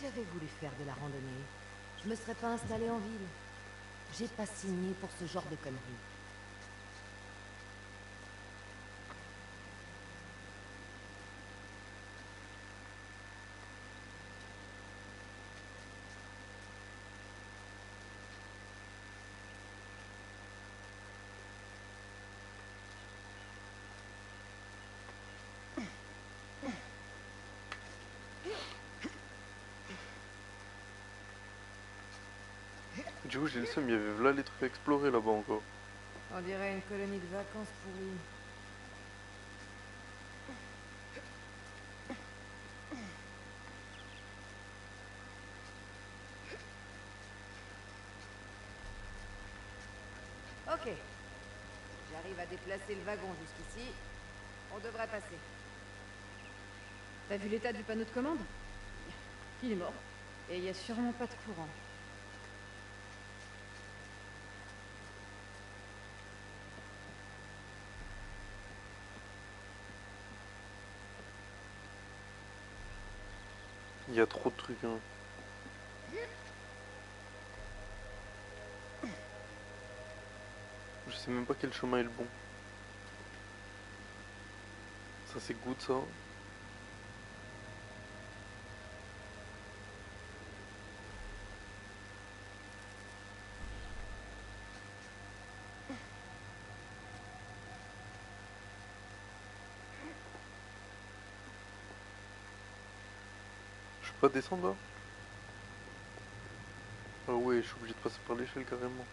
j'avais voulu faire de la randonnée, je me serais pas installée en ville. J'ai pas signé pour ce genre de conneries. Du coup, j'ai le seum, il y avait là les trucs à explorer là-bas encore. On dirait une colonie de vacances pourrie. Ok, j'arrive à déplacer le wagon jusqu'ici. On devrait passer. T'as vu l'état du panneau de commande? Il est mort. Et il y a sûrement pas de courant. Il y a trop de trucs, hein. Je sais même pas quel chemin est le bon. Ça, c'est good, ça. Je peux pas descendre là? Ah ouais, je suis obligé de passer par l'échelle carrément.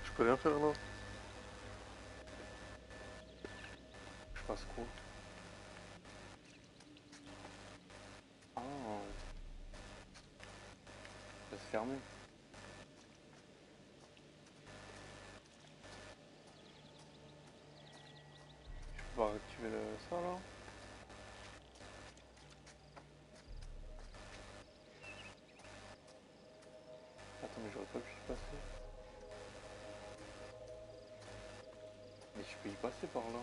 Je peux rien faire là. Je fasse quoi? Ah, ça se fermer. Je peux pas réactiver ça là? Attends, mais j'aurais pas pu y passer. Mais je peux y passer par là.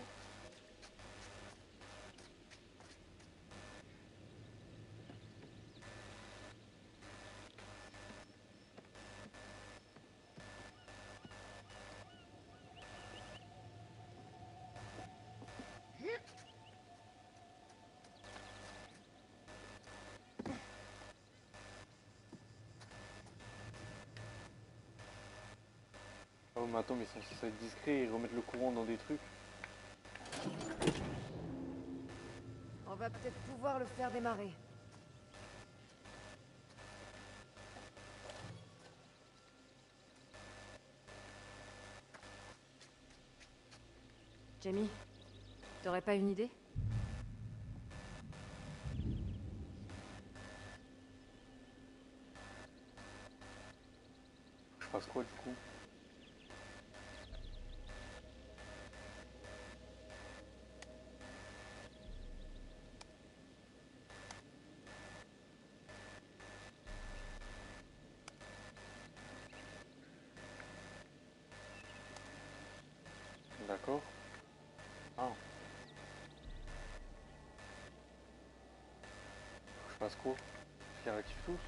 Oh mais attends, mais ils sont censés être discrets et remettre le courant dans des trucs. On va peut-être pouvoir le faire démarrer. Jamie, t'aurais pas une idée? Je fasse quoi du coup? D'accord. Ah, je fasse quoi? Je les réactive tous?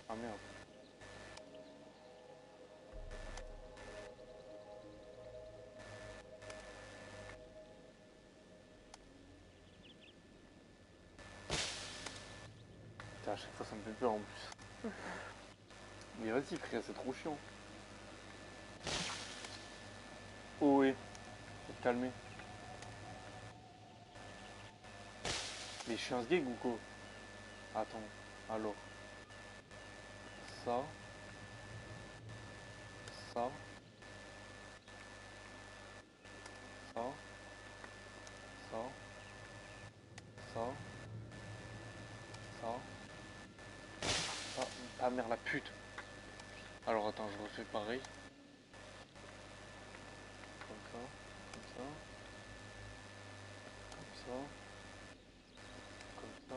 Ah merde. Putain, à chaque fois ça me fait peur en plus. Mais vas-y frère, c'est trop chiant. Oh ouais, faut te calmer. Mais je suis un sgeg ou quoi? Attends, alors. Ça, ça, ça, ça, ça, ça, ça. Ah, ah merde, la pute. Alors attends, je refais pareil. Comme ça, comme ça. Comme ça. Comme ça.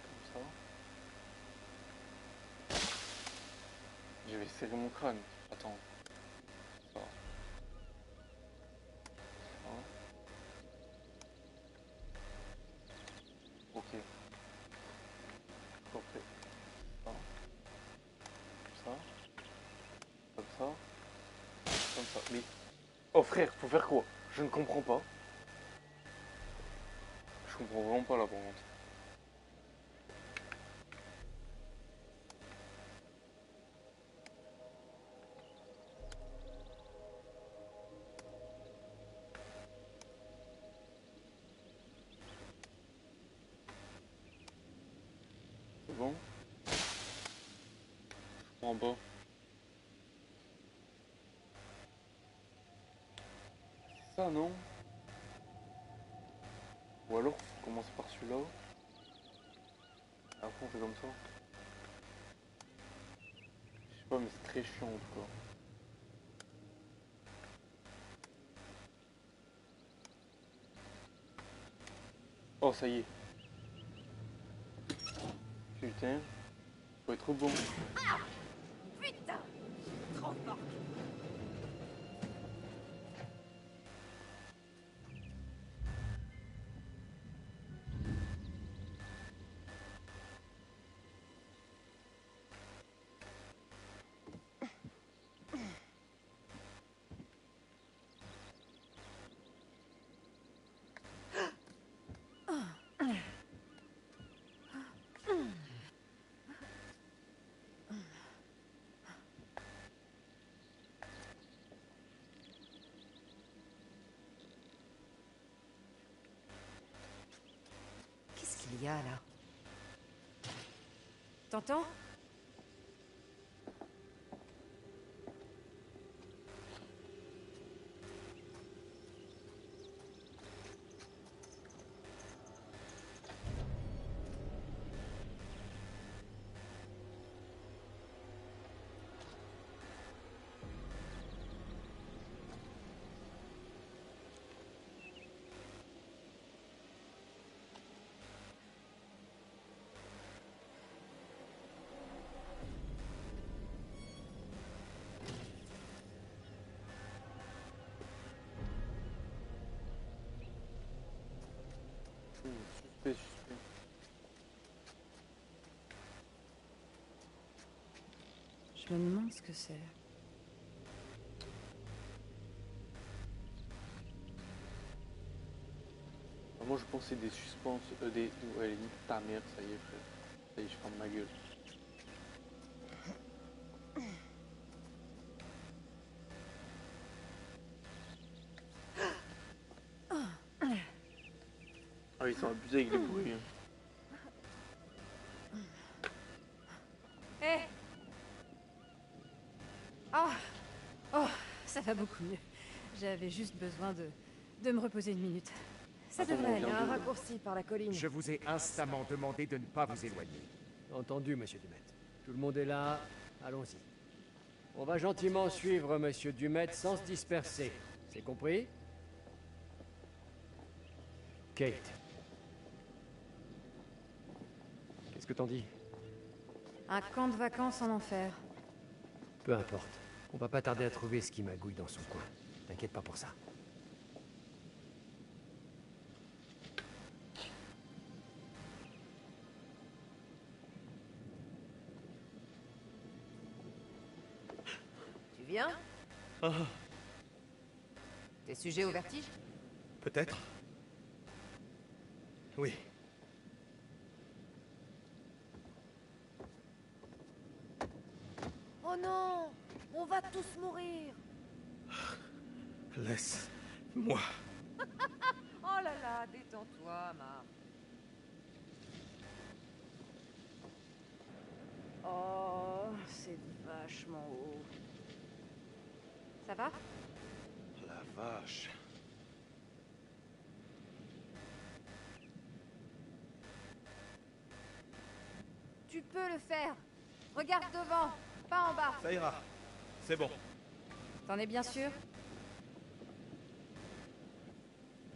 Comme ça. J'avais serré mon crâne. Attends. Ça. Ça. Ok. Ok. Ça. Ça. Comme ça. Comme ça. Mais... Oh frère, faut faire quoi? Je ne comprends pas. Je comprends vraiment pas là par contre. C'est bon? En bas. Ça non? Ou alors faut commencer par celui-là. Après on fait comme ça. Je sais pas mais c'est très chiant en tout cas. Oh ça y est. Putain. Faut être bon. Putain! Trop fort! Qu'est-ce qu'il y a là? T'entends? Suspect, suspect. Je me demande ce que c'est. Ah, moi je pensais des suspens, des... Ouais, limite ta mère, ça y est frère. Ça y est, je ferme ma gueule. Ah ils sont abusés avec les bruits. Hein. Hé! Oh! Oh! Ça va beaucoup mieux. J'avais juste besoin de me reposer une minute. Ça Attends, devrait on aller. Il y a vient un d'où, là raccourci par la colline. Je vous ai instamment demandé de ne pas vous éloigner. Entendu, monsieur Dumet. Tout le monde est là, allons-y. On va gentiment suivre monsieur Dumet sans se disperser. C'est compris? Kate. Qu'est-ce que t'en dis? Un camp de vacances en enfer. Peu importe. On va pas tarder à trouver ce qui magouille dans son coin. T'inquiète pas pour ça. Tu viens? T'es sujet au vertige? Peut-être. Oui. Oh non! On va tous mourir! Laisse-moi. Oh là là, détends-toi, Marc. Oh, c'est vachement haut. Ça va? La vache. peux le faire. Regarde devant, pas en bas. Ça ira. C'est bon. T'en es bien sûr?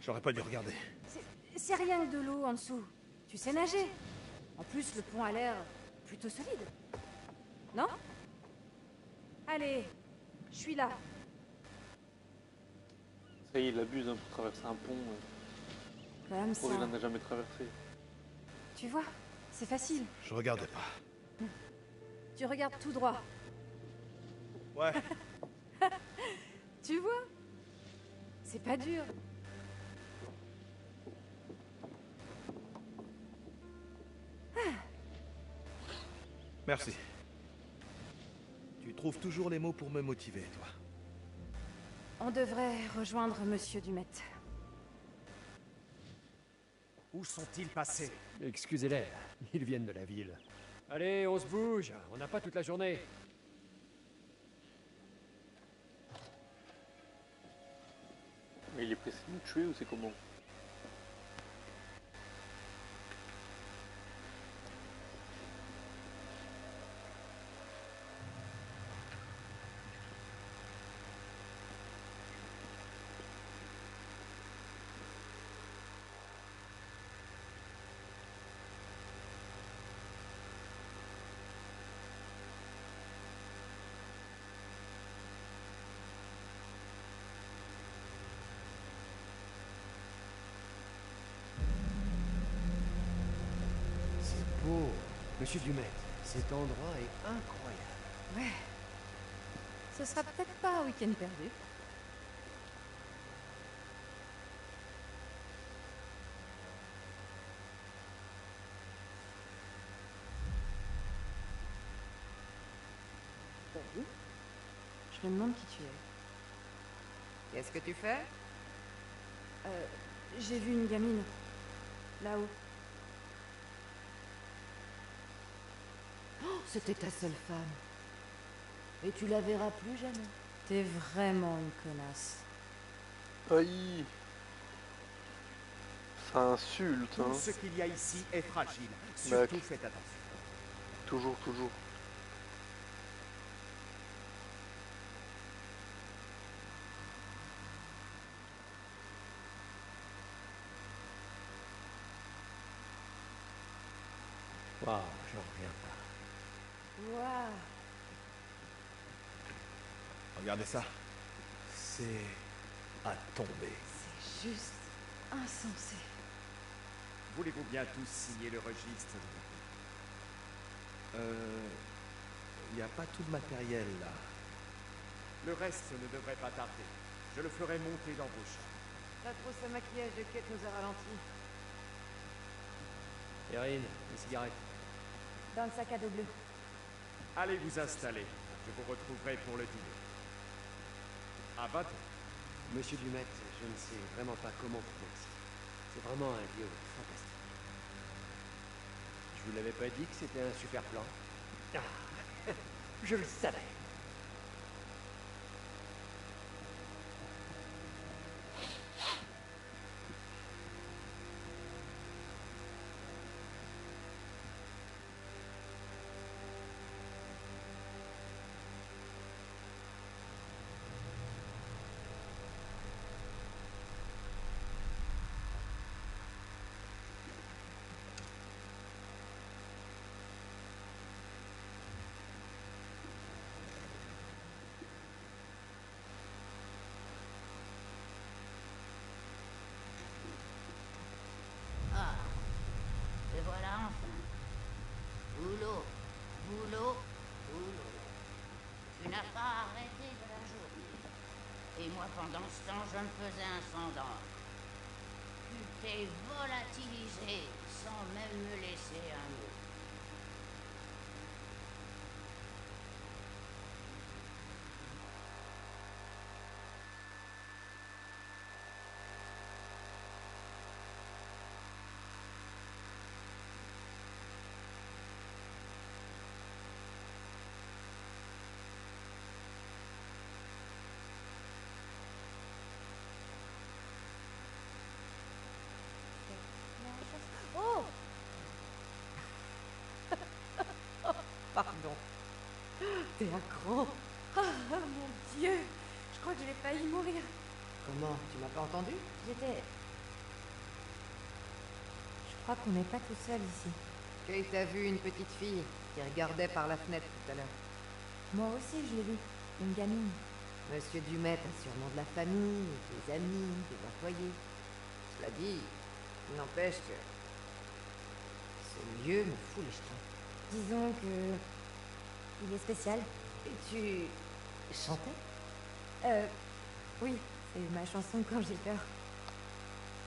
J'aurais pas dû regarder. C'est rien que de l'eau en dessous. Tu sais nager. En plus, le pont a l'air plutôt solide. Non? Allez, je suis là. Ça y est, il abuse hein, pour traverser un pont. Comme ça. Pour il en a jamais traversé. Tu vois, c'est facile. Je regardais pas. Tu regardes tout droit. Ouais. Tu vois? C'est pas dur. Merci. Tu trouves toujours les mots pour me motiver, toi. On devrait rejoindre Monsieur Dumet. Où sont-ils passés? Excusez-les, ils viennent de la ville. Allez, on se bouge, on n'a pas toute la journée. Mais il est pressé de nous tuer ou c'est comment? C'est beau. Monsieur Dumet, cet endroit est incroyable. Ouais. Ce sera peut-être pas un week-end perdu. Salut. Je me demande qui tu es. Qu'est-ce que tu fais? J'ai vu une gamine. Là-haut. Oh, c'était ta seule femme. Et tu la verras plus jamais. T'es vraiment une connasse. Aïe. Ça insulte, Tout hein. ce qu'il y a ici est fragile. Mec. Surtout faites attention. Toujours, toujours. Waouh, j'en reviens pas. Waouh. Regardez ça. C'est à tomber. C'est juste insensé. Voulez-vous bien tous signer le registre? Il n'y a pas tout le matériel là. Le reste ne devrait pas tarder. Je le ferai monter dans vos chambres. La trousse à maquillage de Kate nous a ralentis. Erin, les cigarettes. Dans le sac à dos bleu. Allez vous installer. Je vous retrouverai pour le dîner. À 20h. Monsieur Dumet, je ne sais vraiment pas comment vous remercier. C'est vraiment un lieu fantastique. Je vous l'avais pas dit que c'était un super plan? Ah, je le savais. Et voilà enfin. Boulot, boulot, boulot. Tu n'as pas arrêté de la journée. Et moi, pendant ce temps, je me faisais un sang d'or. Tu t'es volatilisé sans même me laisser un mot. Oh! T'es accro. Oh mon Dieu! Je crois que j'ai failli mourir. Comment? Tu m'as pas entendu? J'étais... Je crois qu'on n'est pas tout seul ici. Kate a vu une petite fille qui regardait par la fenêtre tout à l'heure. Moi aussi, je l'ai vu. Une gamine. Monsieur Dumet a sûrement de la famille, des amis, des employés. Cela dit, il n'empêche que... ce lieu me fout les jetons. Disons que... il est spécial. Et tu... chantais? Oui, c'est ma chanson quand j'ai peur.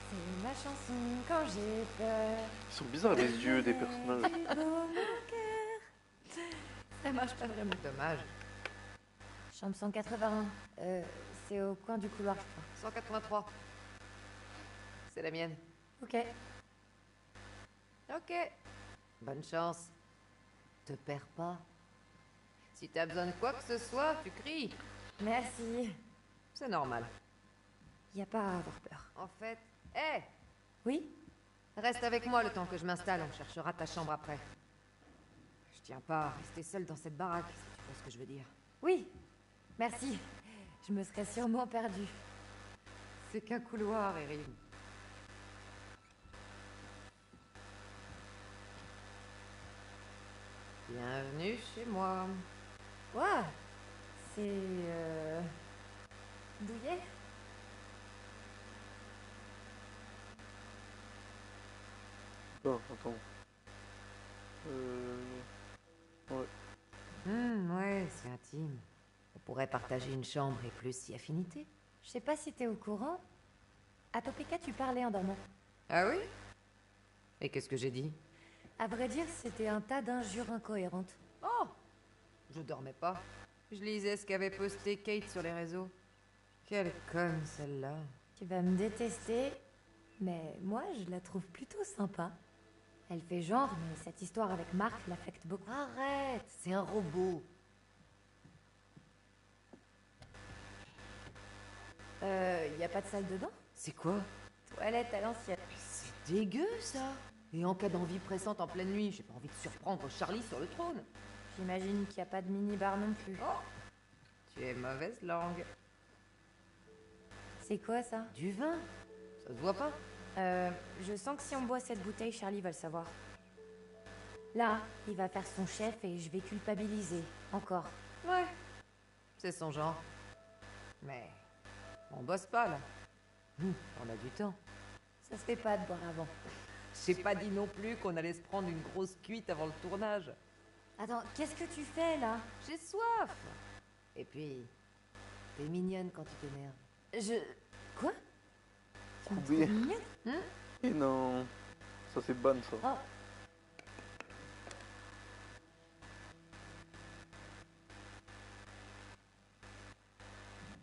C'est ma chanson quand j'ai peur. Ils sont bizarres les yeux des personnages. Ça marche pas vraiment. Dommage. Chambre 181. C'est au coin du couloir, je 183. C'est la mienne. crois. Ok. Ok. Bonne chance. Te perds pas. Si t'as besoin de quoi que ce soit, tu cries. Merci. C'est normal. Y a pas à avoir peur. En fait... Hé Oui? Reste avec moi le temps que je m'installe, on cherchera ta chambre après. Je tiens pas à rester seule dans cette baraque, si tu vois ce que je veux dire. Oui. Merci. Je me serais sûrement perdue. C'est qu'un couloir, Erin. Bienvenue chez moi. Ouah. C'est... douillet? Non, attends. Ouais. Ouais, c'est intime. On pourrait partager une chambre et plus si affinité. Je sais pas si t'es au courant. À Topeka, tu parlais en dormant. Ah oui? Et qu'est-ce que j'ai dit? À vrai dire, c'était un tas d'injures incohérentes. Oh! Je dormais pas. Je lisais ce qu'avait posté Kate sur les réseaux. Quelle conne, celle-là. Tu vas me détester, mais moi, je la trouve plutôt sympa. Elle fait genre, mais cette histoire avec Mark l'affecte beaucoup. Arrête, c'est un robot. Y a pas de salle de bain? C'est quoi? Toilette à l'ancienne. C'est dégueu, ça. Et en cas d'envie pressante en pleine nuit, j'ai pas envie de surprendre Charlie sur le trône. J'imagine qu'il y a pas de mini-bar non plus. Oh! Tu es mauvaise langue. C'est quoi ça? Du vin? Ça se voit pas? Je sens que si on boit cette bouteille, Charlie va le savoir. Là, il va faire son chef et je vais culpabiliser. Encore. Ouais. C'est son genre. Mais... on bosse pas, là. On a du temps. Ça se fait pas de boire avant. J'ai pas dit non plus qu'on allait se prendre une grosse cuite avant le tournage. Attends, qu'est-ce que tu fais là? J'ai soif. Et puis... t'es mignonne quand tu t'énerves. Quoi? Tu me Coubé. trouves mignonne? Et non. Ça c'est ban ça. Oh.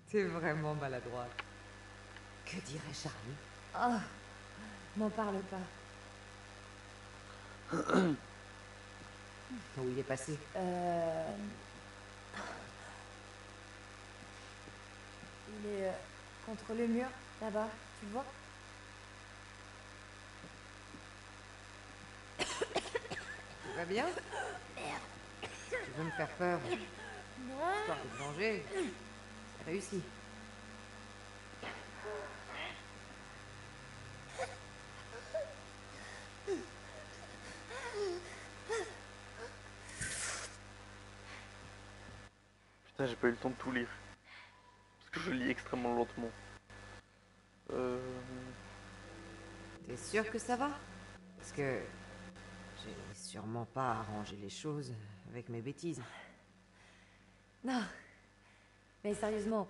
T'es vraiment maladroite. Que dirait Charlie? Oh, m'en parle pas. Où il est passé? Il est contre le mur, là-bas, tu le vois? Tout va bien? Merde. Tu veux me faire peur? Histoire de te venger. C'est réussi. Putain, j'ai pas eu le temps de tout lire. Parce que je lis extrêmement lentement. T'es sûr que ça va? Parce que... j'ai sûrement pas arrangé les choses avec mes bêtises. Non. Mais sérieusement,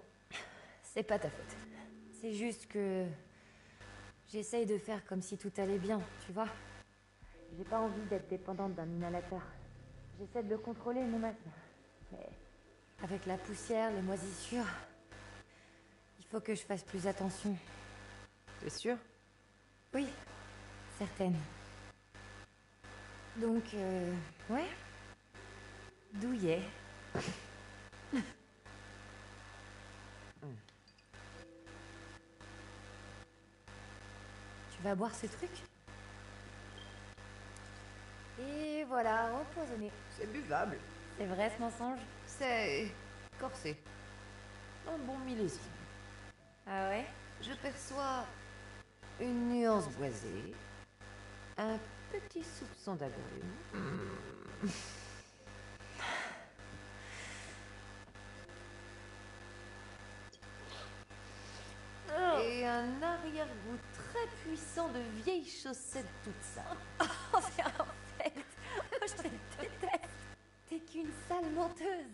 c'est pas ta faute. C'est juste que... j'essaye de faire comme si tout allait bien, tu vois? J'ai pas envie d'être dépendante d'un inhalateur. J'essaie de le contrôler, mon masque. Mais... avec la poussière, les moisissures... il faut que je fasse plus attention. T'es sûr? Oui, certaine. Donc, ouais. Douillet. Tu vas boire ce truc? Et voilà, empoisonné. C'est buvable. C'est vrai ce mensonge? C'est corsé. Un bon millésime. Ah ouais? Je perçois une nuance boisée, un petit soupçon d'agrumes. Et un arrière-goût très puissant de vieilles chaussettes toutes sales. Oh, c'est infect! Oh, je te déteste! T'es qu'une sale menteuse!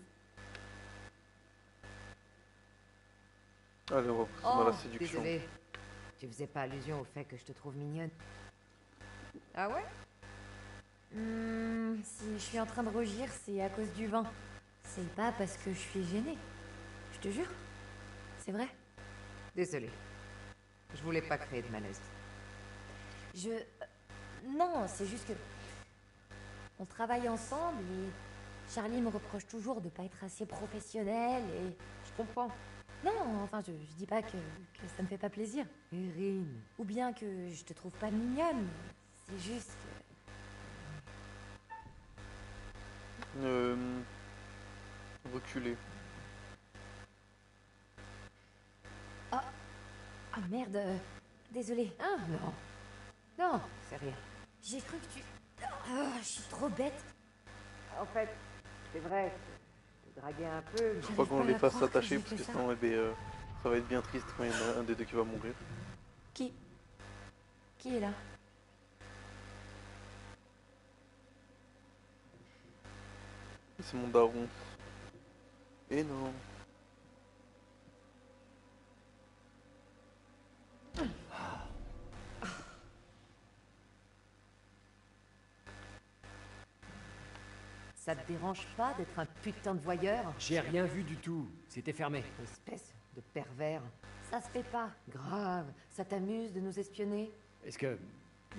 Allez, on va passer Oh, dans la séduction. désolé. Tu faisais pas allusion au fait que je te trouve mignonne. Ah ouais? Si je suis en train de rougir, c'est à cause du vin. C'est pas parce que je suis gênée. Je te jure. C'est vrai. Désolé. Je voulais pas créer de malaise. Non, c'est juste que... On travaille ensemble et... Charlie me reproche toujours de pas être assez professionnelle et... Je comprends. Non, enfin, je dis pas que ça me fait pas plaisir. Erin. Ou bien que je te trouve pas mignonne. C'est juste que... Reculer. Ah merde, désolée. Ah non. Non, c'est rien. J'ai cru que tu... Ah, je suis trop bête. En fait, c'est vrai. Je te draguais un peu. Je crois qu'on pas les à fasse croire que s'attacher j'ai parce fait que ça. sinon ça va être bien triste quand il y en a un des deux qui va mourir. Qui est là? C'est mon daron. Et non. Ça te dérange pas d'être un putain de voyeur? J'ai rien vu du tout. C'était fermé. Espèce de pervers. Ça se fait pas. Grave. Ça t'amuse de nous espionner? Est-ce que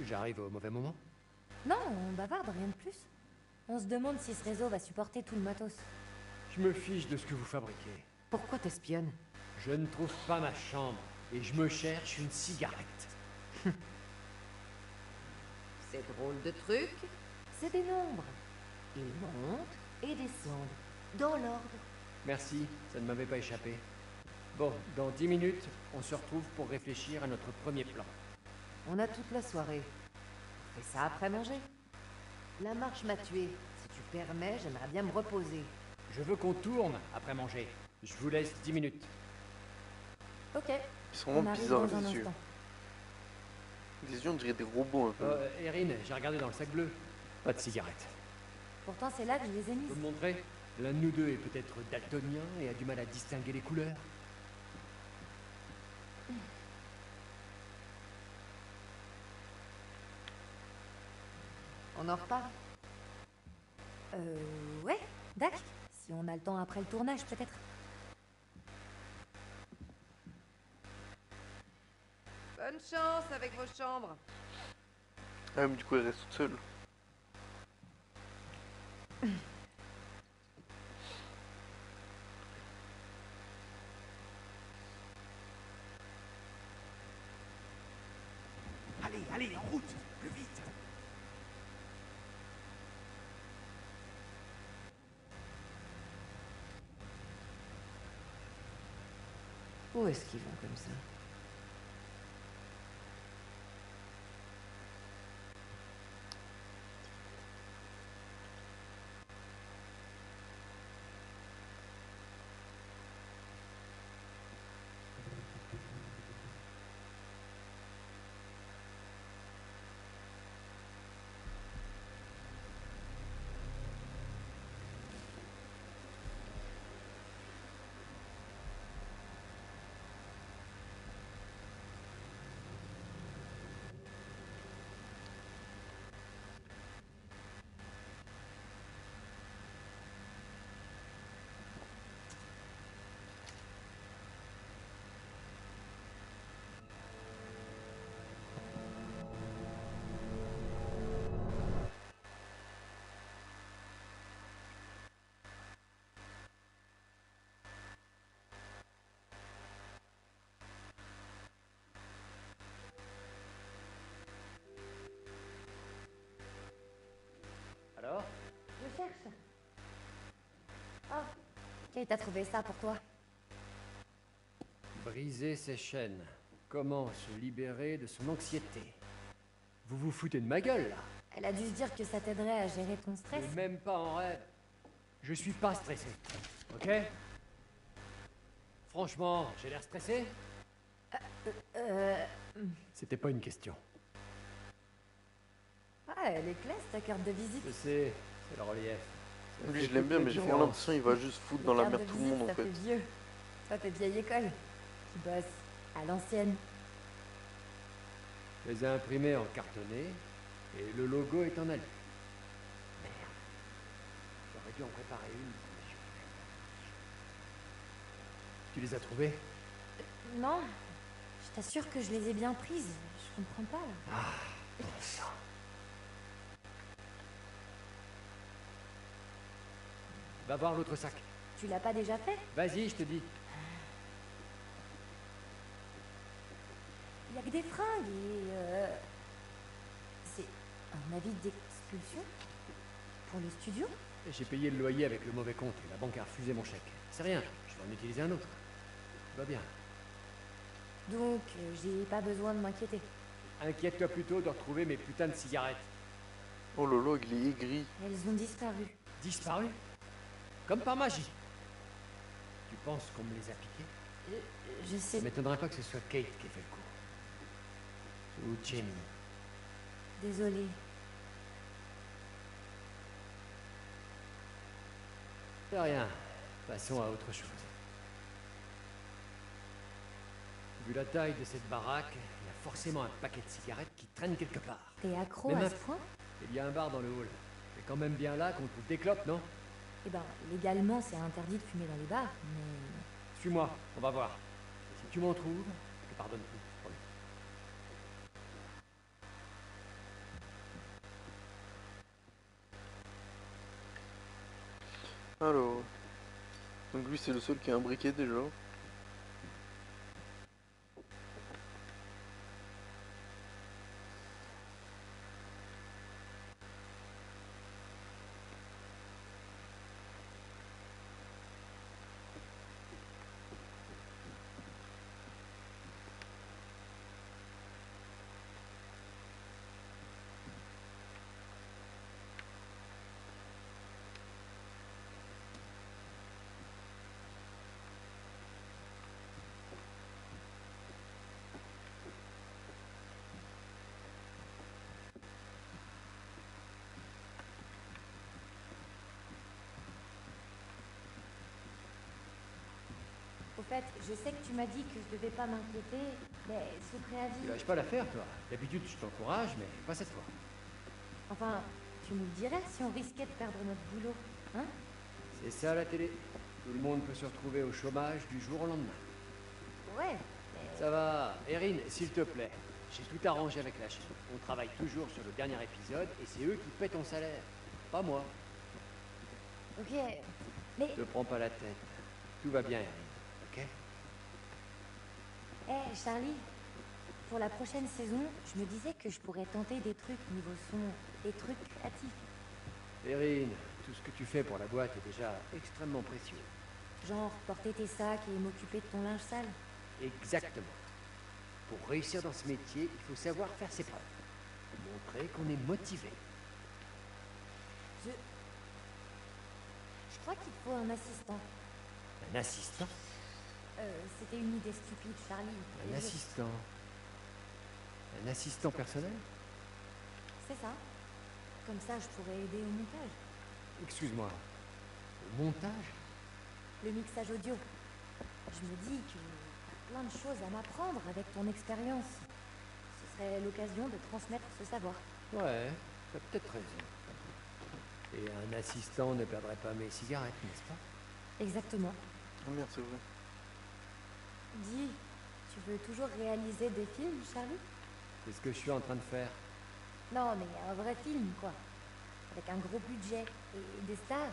j'arrive au mauvais moment? Non, on bavarde, rien de plus. On se demande si ce réseau va supporter tout le matos. Je me fiche de ce que vous fabriquez. Pourquoi t'espionnes? Je ne trouve pas ma chambre et je me cherche une cigarette. C'est drôle de truc. C'est des nombres. Ils montent et descendent. Dans l'ordre. Merci, ça ne m'avait pas échappé. Bon, dans 10 minutes, on se retrouve pour réfléchir à notre premier plan. On a toute la soirée. On fait ça après manger. La marche m'a tué. Si tu permets, j'aimerais bien me reposer. Je veux qu'on tourne après manger. Je vous laisse 10 minutes. Ok, Ils sont on vraiment arrive bizarres dans un les yeux. instant. Les yeux on dirait des robots un peu. Erin, j'ai regardé dans le sac bleu. Pas de cigarette. Pourtant, c'est là que je les ai Je mises. peux me montrer? L'un de nous deux est peut-être daltonien et a du mal à distinguer les couleurs. On en reparle? Ouais, Dac. Si on a le temps après le tournage, peut-être. Bonne chance avec vos chambres. Ah mais du coup elle reste toute seule. Allez, allez, en route, plus vite. Où est-ce qu'ils vont comme ça? Alors? Je cherche. Kate a trouvé ça pour toi. Briser ses chaînes. Comment se libérer de son anxiété? Vous vous foutez de ma gueule, là? Elle a dû se dire que ça t'aiderait à gérer ton stress. Mais même pas en rêve. Je suis pas stressé. Ok? Franchement, j'ai l'air stressé? C'était pas une question. Ah, elle est classe ta carte de visite. Je sais, c'est le relief. Ça Lui, fait je l'aime toute bien, la mais j'ai vraiment différence. l'impression qu'il va juste foutre dans la Carte merde de tout le monde, visite, en fait. Ça fait vieux. Toi, t'es vieille école. Tu bosses à l'ancienne. Je les ai imprimés en cartonné et le logo est en alu. Merde. J'aurais dû en préparer une, monsieur. Tu les as trouvés? Non, je t'assure que je les ai bien prises. Je comprends pas, là. Bon sang. Va voir l'autre sac. Tu l'as pas déjà fait? Vas-y, je te dis. Il y a que des fringues et... C'est un avis d'expulsion? Pour le studio? J'ai payé le loyer avec le mauvais compte et la banque a refusé mon chèque. C'est rien, je vais en utiliser un autre. Tout va bien. Donc, j'ai pas besoin de m'inquiéter. Inquiète-toi plutôt de retrouver mes putains de cigarettes. Oh lolo, il est aigri. Elles ont disparu. Disparues? Comme par magie. Tu penses qu'on me les a piquées? Je sais... Ça m'étonnerait pas que ce soit Kate qui ait fait le coup. Ou Jamie. Désolée. C'est rien. Passons à autre chose. Vu la taille de cette baraque, il y a forcément un paquet de cigarettes qui traîne quelque part. T'es accro Mais à meuf. ce point? Il y a un bar dans le hall. C'est quand même bien là qu'on trouve des clopes, non? Eh ben, légalement, c'est interdit de fumer dans les bars, mais... Suis-moi, on va voir. Et si tu m'en trouves, je te pardonne tout. Promis. Alors... Donc lui, c'est le seul qui a un briquet, déjà. Au fait, je sais que tu m'as dit que je devais pas m'inquiéter, mais sous préavis... Tu lâches pas l'affaire, toi. D'habitude, je t'encourage, mais pas cette fois. Enfin, tu nous le dirais si on risquait de perdre notre boulot, hein? C'est ça la télé. Tout le monde peut se retrouver au chômage du jour au lendemain. Ouais, mais... Ça va. Erin, s'il te plaît. J'ai tout arrangé avec la chaîne. On travaille toujours sur le dernier épisode et c'est eux qui paient ton salaire. Pas moi. Ok, mais... Te prends pas la tête. Tout va bien, Erin. Ok? Eh, Charlie, pour la prochaine saison, je me disais que je pourrais tenter des trucs niveau son, des trucs créatifs. Erin, tout ce que tu fais pour la boîte est déjà extrêmement précieux. Genre porter tes sacs et m'occuper de ton linge sale. Exactement. Pour réussir dans ce métier, il faut savoir faire ses preuves. Montrer qu'on est motivé. Je crois qu'il te faut un assistant. Un assistant? C'était une idée stupide, Charlie. Un Et assistant? Un assistant personnel? C'est ça. Comme ça, je pourrais aider au montage. Excuse-moi. Au montage? Le mixage audio. Je me dis que t'as plein de choses à m'apprendre avec ton expérience. Ce serait l'occasion de transmettre ce savoir. Ouais, t'as peut-être raison. Et un assistant ne perdrait pas mes cigarettes, n'est-ce pas? Exactement. Oh merde, c'est vrai. Dis, tu veux toujours réaliser des films, Charlie? C'est ce que je suis en train de faire. Non, mais un vrai film, quoi. Avec un gros budget et des stars.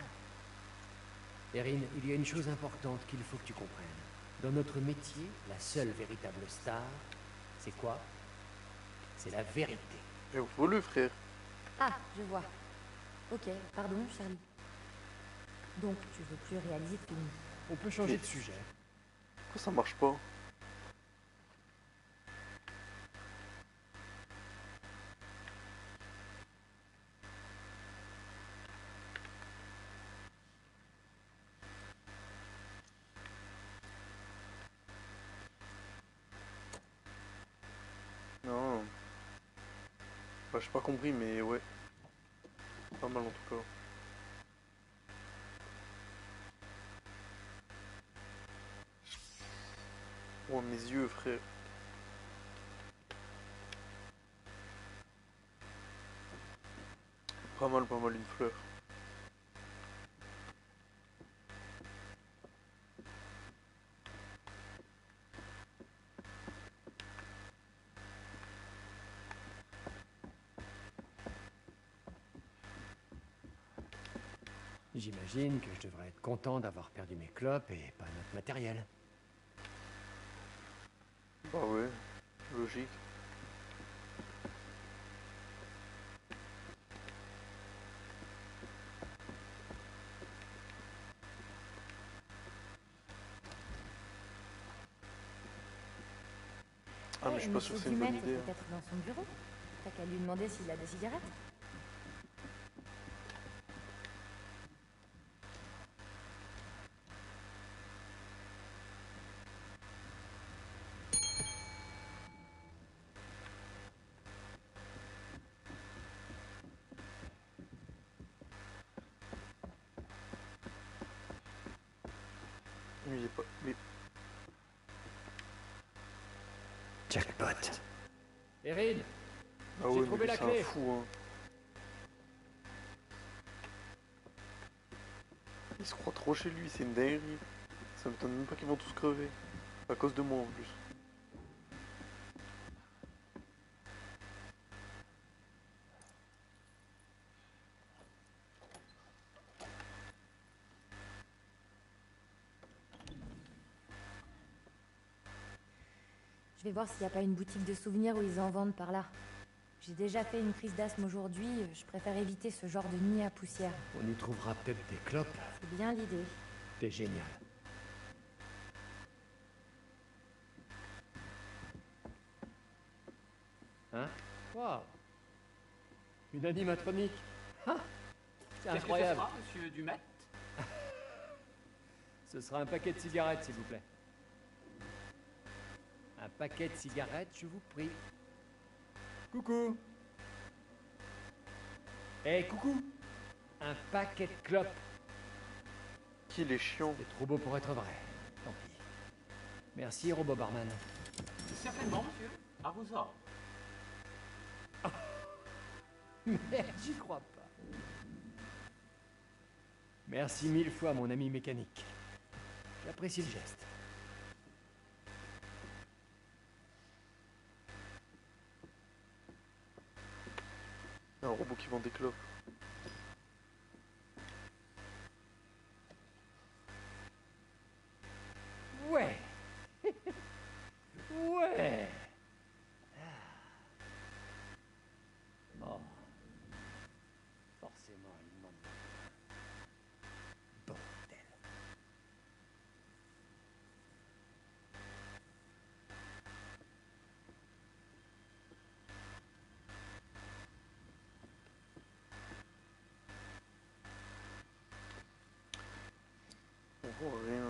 Erin, il y a une chose importante qu'il faut que tu comprennes. Dans notre métier, la seule véritable star, c'est quoi? C'est la vérité. Et faut le frère. Ah, je vois. Ok, pardon, Charlie. Donc, tu veux plus réaliser de film. On peut changer Mais- de sujet. Pourquoi ça marche pas? Non. Bah, j'ai pas compris, mais ouais. Pas mal en tout cas. Oh, mes yeux, frère. Pas mal une fleur. J'imagine que je devrais être content d'avoir perdu mes clopes et pas notre matériel. Bah ouais, logique. Ah mais je suis pas sûr que c'est une bonne Dumet idée. est peut-être dans son bureau. T'as qu'à lui demander s'il a des cigarettes. Mais il est pas. Mais. Jackpot. Erin, Ah J'ai ouais, trouvé mais lui, la c'est clé. un fou, hein. Il se croit trop chez lui, c'est une dinguerie. Ça m'étonne même pas qu'ils vont tous crever. À cause de moi en plus. Je vais voir s'il n'y a pas une boutique de souvenirs où ils en vendent par là. J'ai déjà fait une crise d'asthme aujourd'hui, je préfère éviter ce genre de nid à poussière. On y trouvera peut-être des clopes. C'est bien l'idée. T'es génial. Hein? Waouh! Une animatronique! Ah, c'est incroyable! Qu'est-ce que ce sera, monsieur Dumet? Ce sera un paquet de cigarettes, s'il vous plaît. Un paquet de cigarettes, je vous prie. Coucou! Eh, coucou! Un paquet de clopes. Qu'il est chiant. C'est trop beau pour être vrai. Tant pis. Merci, robot barman. Certainement, monsieur. À vos ordres. Merde, j'y crois pas. Merci mille fois, mon ami mécanique. J'apprécie le geste. Un robot qui vend des clopes. Ouais. Ouais. Oh. Forcément, il manque. Bordel. On voit rien.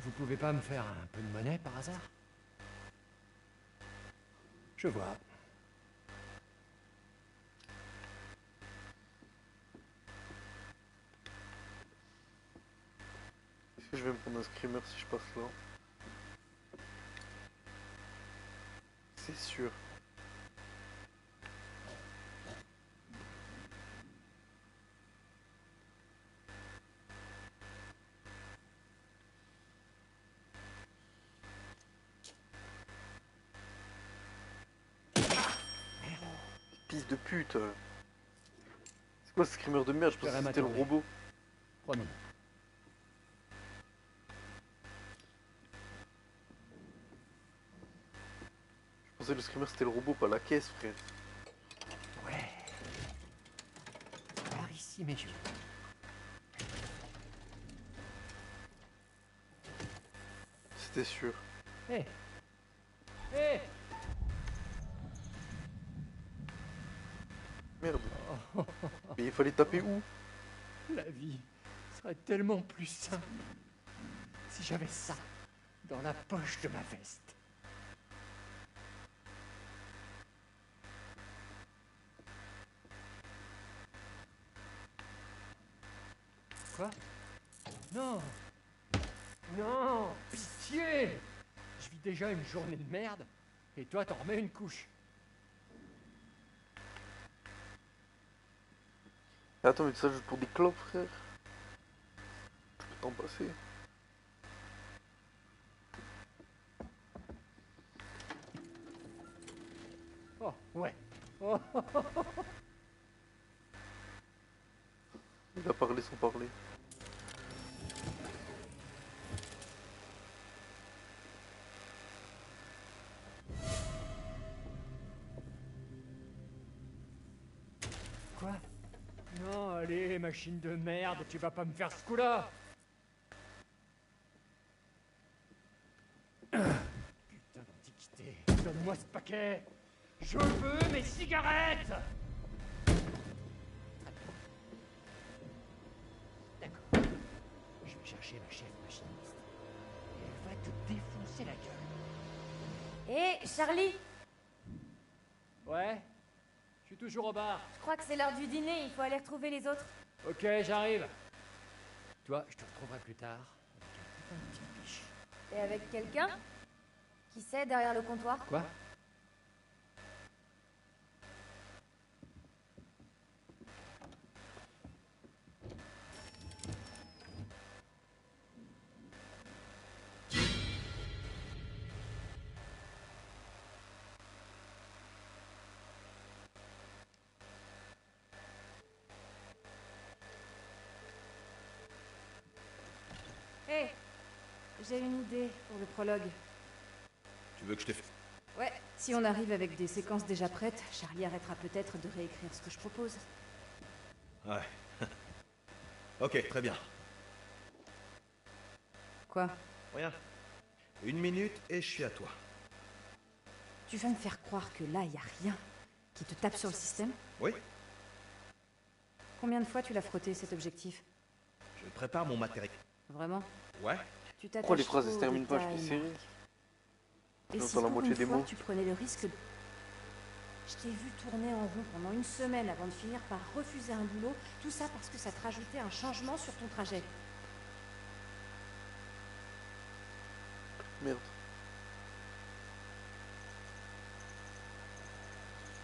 Vous pouvez pas me faire un peu de monnaie par hasard? Je vois. Est-ce que je vais me prendre un screamer si je passe là? C'est sûr. fils de pute. C'est quoi ce screamer de merde? Je pensais que c'était le robot. Promis. Je pensais que le screamer c'était le robot, pas la caisse, frère. Ouais. Par ici, messieurs. C'était sûr. Hé. Hé. Merde. Mais il fallait taper où? La vie serait tellement plus simple si j'avais ça dans la poche de ma veste. Quoi? Non! Non! Pitié! Je vis déjà une journée de merde, et toi t'en remets une couche. Attends, mais ça juste pour des clopes, frère. Je peux t'en passer. Oh, ouais. Oh. Il a parlé sans parler. Quoi? Non, allez, machine de merde, tu vas pas me faire ce coup-là! Putain d'antiquité, donne-moi ce paquet! Je veux mes cigarettes! D'accord. Je vais chercher ma chef machiniste. Et elle va te défoncer la gueule. Hé, Charlie! Ouais? Je suis toujours au bar. Je crois que c'est l'heure du dîner, il faut aller retrouver les autres. Ok, j'arrive. Toi, je te retrouverai plus tard avec un petit biche. Et avec quelqu'un? Qui c'est derrière le comptoir? Quoi? Hé, j'ai une idée pour le prologue. Tu veux que je te... Ouais, si on arrive avec des séquences déjà prêtes, Charlie arrêtera peut-être de réécrire ce que je propose. Ouais. Ok, très bien. Quoi? Rien. 1 minute et je suis à toi. Tu vas me faire croire que là, y a rien qui te tape sur le système? Oui? Combien de fois tu l'as frotté, cet objectif? Je prépare mon matériel. Vraiment? Ouais? Tu t'attaches Pourquoi les phrases trop elles se aux terminent pas? Je détails, suis sérieux. Et J'entends si la pour moitié une des fois, mots. tu prenais le risque de... Je t'ai vu tourner en rond pendant une semaine avant de finir par refuser un boulot, tout ça parce que ça te rajoutait un changement sur ton trajet. Merde.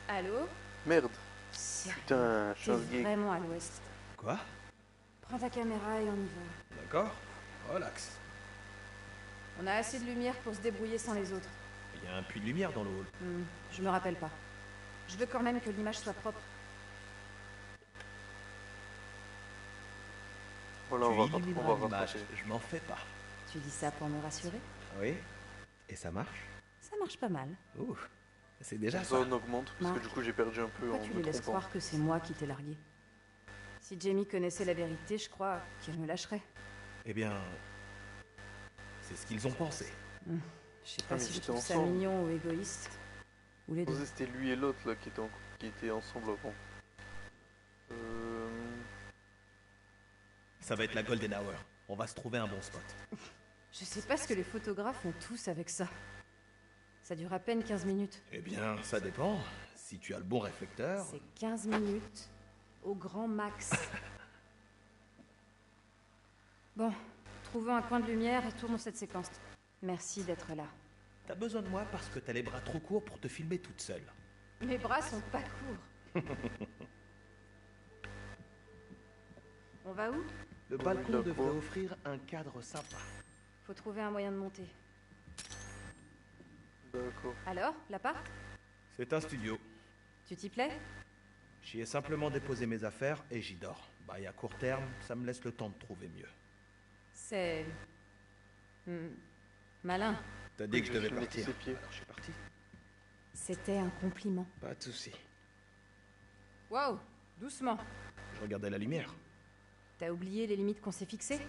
Allô? Merde. Sérieux, Putain, je suis un t'es geek. vraiment à l'ouest. Quoi? Prends ta caméra et on y va. D'accord? Relax. On a assez de lumière pour se débrouiller sans les autres. Il y a un puits de lumière dans le hall. Je me rappelle pas. Je veux quand même que l'image soit propre. Voilà, Tu on va illumines l'image, rattraper. je m'en fais pas. Tu dis ça pour me rassurer? Oui? Et ça marche? Ça marche pas mal. Ouh, c'est déjà La ça. zone augmente parce Marc, que du coup j'ai perdu un peu Pourquoi en tu me les laisses trompant. croire que c'est moi qui t'ai largué? Si Jamie connaissait la vérité, je crois qu'elle me lâcherait. Eh bien, c'est ce qu'ils ont pensé. Je sais Ah, pas mais si je j'étais trouve ça ensemble. mignon ou égoïste. Ou les Je deux. pensais que c'était lui et l'autre là qui étaient ensemble avant. Ça va être la Golden Hour. On va se trouver un bon spot. Je sais pas ce que les photographes ont tous avec ça. Ça dure à peine 15 minutes. Eh bien, ça dépend. Si tu as le bon réflecteur... C'est 15 minutes au grand max. Bon, trouvons un coin de lumière et tournons cette séquence. Merci d'être là. T'as besoin de moi parce que t'as les bras trop courts pour te filmer toute seule. Mes bras sont pas courts. On va où? Le Oui, balcon là, devrait quoi. offrir un cadre sympa. Faut trouver un moyen de monter. D'accord. Alors, l'appart? C'est un studio. Tu t'y plais? J'y ai simplement déposé mes affaires et j'y dors. Bail à court terme, ça me laisse le temps de trouver mieux. C'est... malin. T'as dit que je devais lui ai mis partir. ses pieds. Alors je suis parti. C'était un compliment. Pas de souci. Wow, doucement. Je regardais la lumière. T'as oublié les limites qu'on s'est fixées?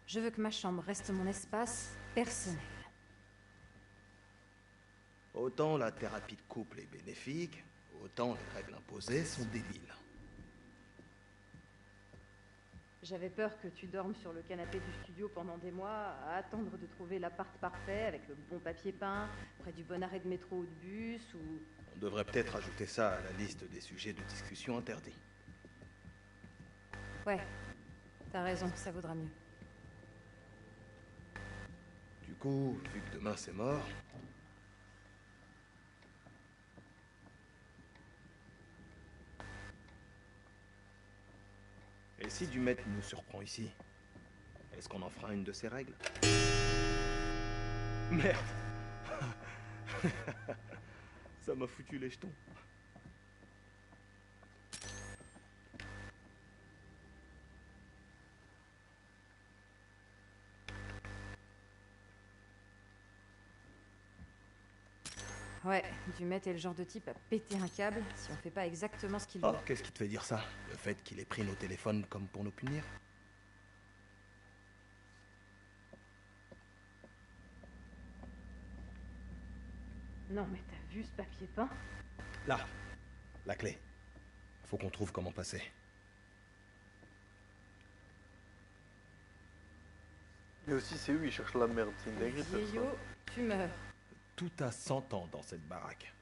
Je veux que ma chambre reste mon espace personnel. Autant la thérapie de couple est bénéfique, autant les règles imposées sont débiles. J'avais peur que tu dormes sur le canapé du studio pendant des mois, à attendre de trouver l'appart parfait, avec le bon papier peint, près du bon arrêt de métro ou de bus, ou... On devrait peut-être ajouter ça à la liste des sujets de discussion interdits. Ouais, t'as raison, ça vaudra mieux. Du coup, vu que demain c'est mort... Et si Dumet nous surprend ici? Est-ce qu'on en fera une de ces règles? Merde! Ça m'a foutu les jetons. Ouais, Dumet est le genre de type à péter un câble si on fait pas exactement ce qu'il Oh, veut. qu'est-ce qui te fait dire ça? Le fait qu'il ait pris nos téléphones comme pour nous punir? Non mais t'as vu ce papier peint? Là, la clé. Faut qu'on trouve comment passer. Mais aussi, c'est eux, ils cherchent la merde. C'est une dinguerie de faire Vieillot, ça. tu meurs. Tout a 100 ans dans cette baraque.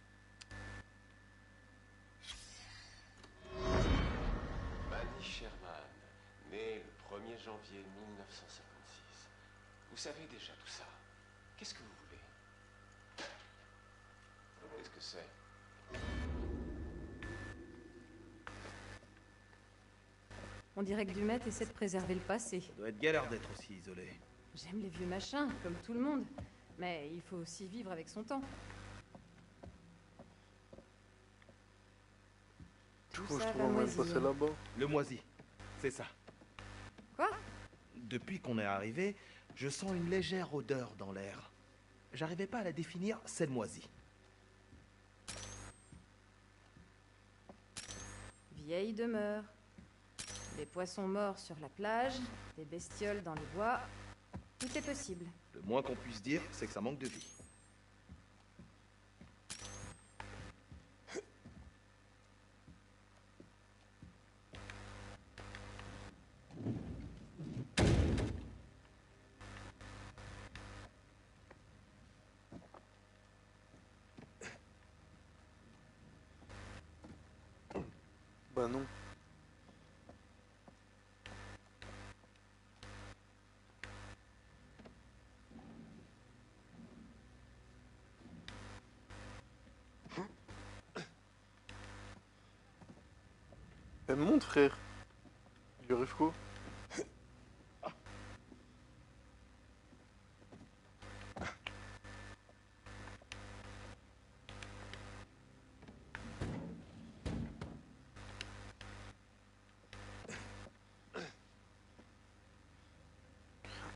Manny Sherman, né le 1er janvier 1956. Vous savez déjà tout ça. Qu'est-ce que vous voulez? Qu'est-ce que c'est? On dirait que Dumet essaie de préserver le passé. Ça doit être galère d'être aussi isolé. J'aime les vieux machins, comme tout le monde. Mais il faut aussi vivre avec son temps. Tout Faut que je ça trouve va un moyen de moisir. passer là-bas. Le moisi. C'est ça. Quoi? Depuis qu'on est arrivé, je sens une légère odeur dans l'air. J'arrivais pas à la définir, c'est le moisi. Vieille demeure. Des poissons morts sur la plage, des bestioles dans les bois. Tout est possible. Le moins qu'on puisse dire, c'est que ça manque de vie. Bah non. Elle monte, frère. Il lui arrive quoi?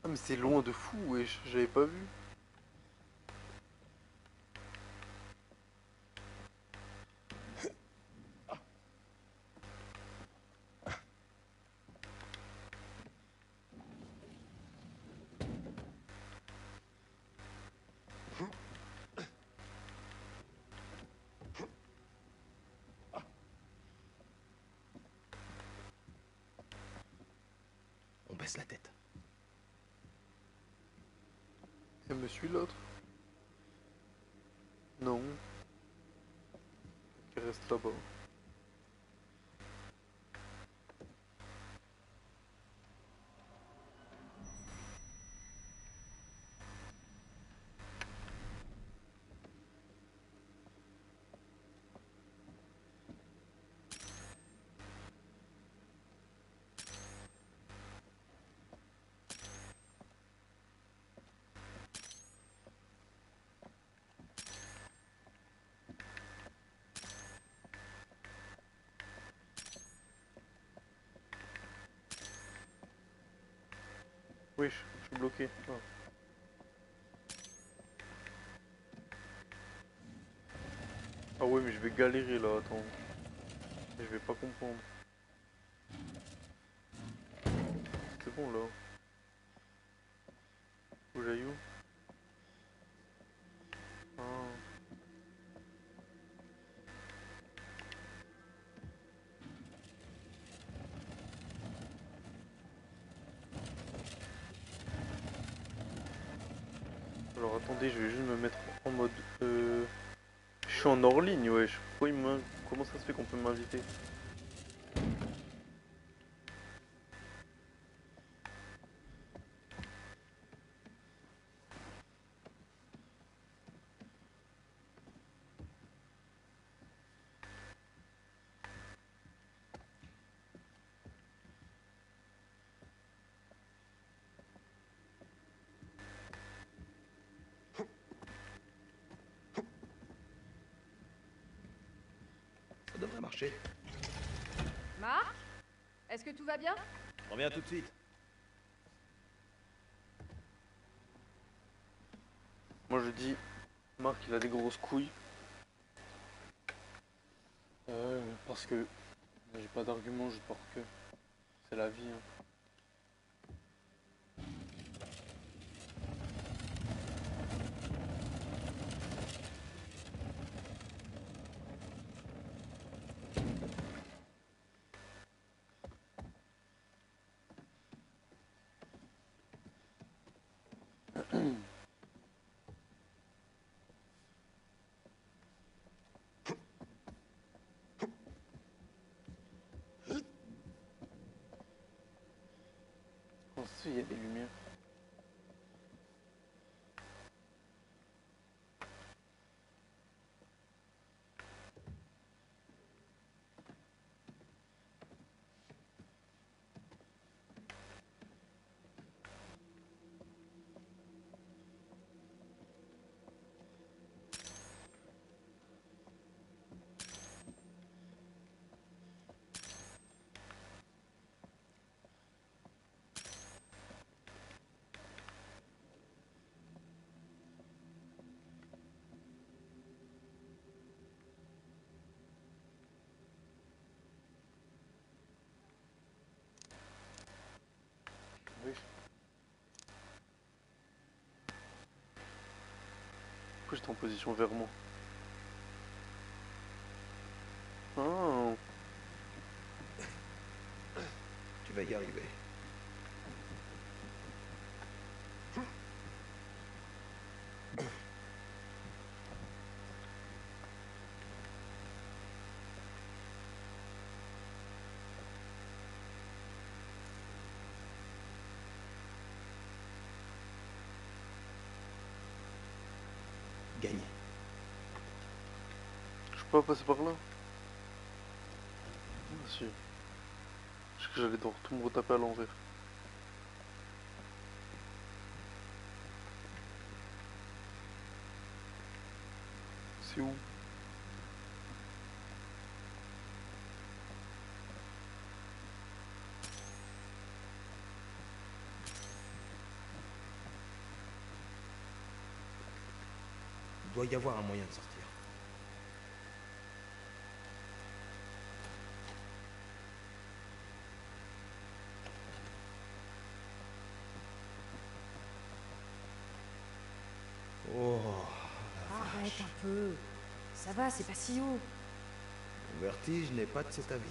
Ah mais c'est loin de fou, wesh, j'avais pas vu. On baisse la tête. Elle me suit l'autre? Non. Elle reste là-bas. Oui, je suis bloqué. Ah. Ah ouais, mais je vais galérer là, attends. Je vais pas comprendre. C'est bon là. Où j'aille où? Ah. Alors attendez, je vais juste me mettre en mode... Je suis en hors ligne, wesh. Pourquoi comment ça se fait qu'on peut m'inviter? Ça devrait marcher. Marc? Est-ce que tout va bien? Je reviens tout de suite. Moi je dis, Marc il a des grosses couilles. Parce que j'ai pas d'argument, je porte que. C'est la vie. Hein. Comment ça se fait, il y a des lumières? Oui. Pourquoi j'étais en position vers moi? Ah. Tu vas y arriver. Gagné. Je peux pas passer par là? Ah, si. Je sais que j'allais devoir tout me retaper à l'envers. C'est où? Il doit y avoir un moyen de sortir. Oh, la Arrête vache. un peu. Ça va, c'est pas si haut. Mon vertige n'est pas de cet avis.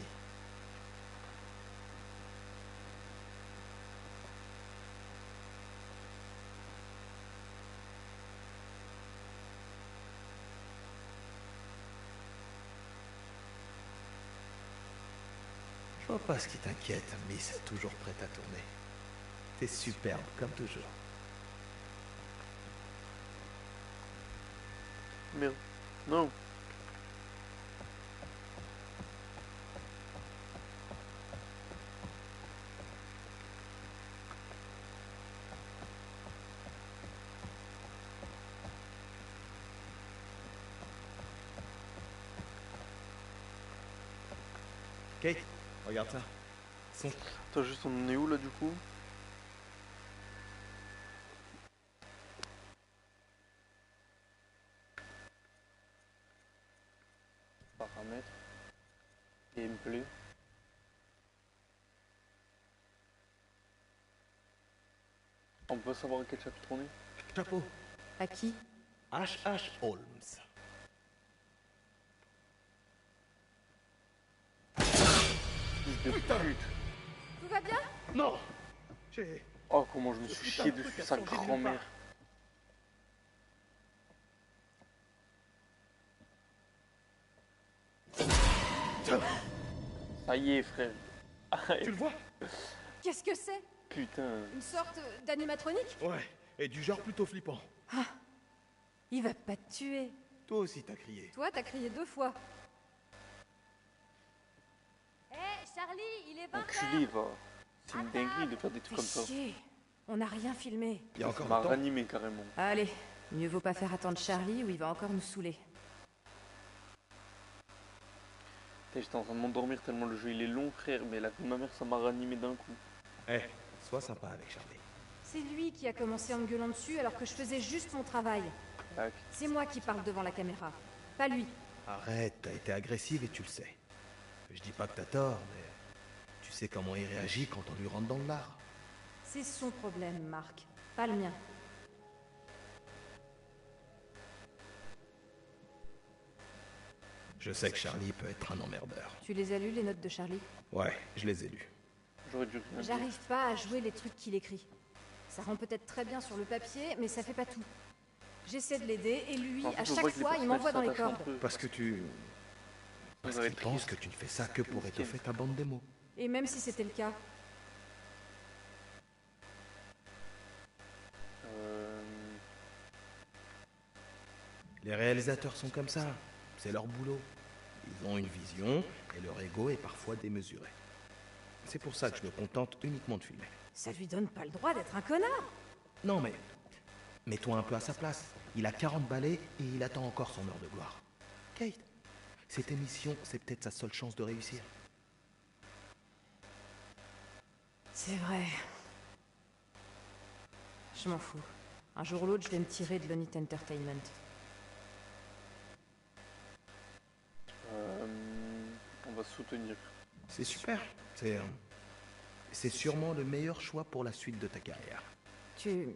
Je vois pas ce qui t'inquiète, Miss, toujours prête à tourner. T'es superbe, comme toujours. Merde. Non. Kate, regarde ça. Son. Attends, juste on en est où là du coup? Paramètres. Gameplay. On peut savoir à quel chapitre on est? Chapeau. À qui? H.H. Holmes. Fils de pute. Tout va bien? Non. J'ai... Oh, comment je me suis chié dessus, sa grand-mère. Ça y est, frère. Tu le vois? Qu'est-ce que c'est? Putain. Une sorte d'animatronique? Ouais. Et du genre plutôt flippant. Il va pas te tuer. Toi aussi t'as crié. Toi, t'as crié 2 fois. Hé, Charlie, il est 20 Enculé, va. C'est une dinguerie de faire des trucs comme ça. Chier. On n'a rien filmé. Il y a Ça encore m'a le temps. ranimé carrément. Allez, mieux vaut pas faire attendre Charlie ou il va encore nous saouler. Putain, j'étais en train de m'endormir tellement le jeu il est long, frère. Mais la ma mère, ça m'a ranimé d'un coup. Eh, sois sympa avec Charlie. C'est lui qui a commencé en me gueulant dessus alors que je faisais juste mon travail. Tac. C'est moi qui parle devant la caméra, pas lui. Arrête, t'as été agressive et tu le sais. Je dis pas que t'as tort, mais tu sais comment il réagit quand on lui rentre dans le lard. C'est son problème, Marc, pas le mien. Je sais que Charlie peut être un emmerdeur. Tu les as lues, les notes de Charlie? Ouais, je les ai lues. J'aurais dû rien dire. J'arrive pas à jouer les trucs qu'il écrit. Ça rend peut-être très bien sur le papier, mais ça fait pas tout. J'essaie de l'aider et lui, En fait, à je vois chaque que les fois, il m'envoie dans les personnages s'attachent un cordes. peu. Parce que tu... Parce doit qu'il être pense triste. que tu ne fais ça que pour étoffer ta bande démo. Et même si c'était le cas, Euh... Les réalisateurs sont comme ça. C'est leur boulot. Ils ont une vision et leur ego est parfois démesuré. C'est pour ça que je me contente uniquement de filmer. ça lui donne pas le droit d'être un connard. Non mais... Mets-toi un peu à sa place. Il a 40 balais et il attend encore son heure de gloire. Kate, cette émission, c'est peut-être sa seule chance de réussir. C'est vrai. Je m'en fous. Un jour ou l'autre, je vais me tirer de l'Onit Entertainment. On va se soutenir. C'est super. C'est sûrement le meilleur choix pour la suite de ta carrière. Tu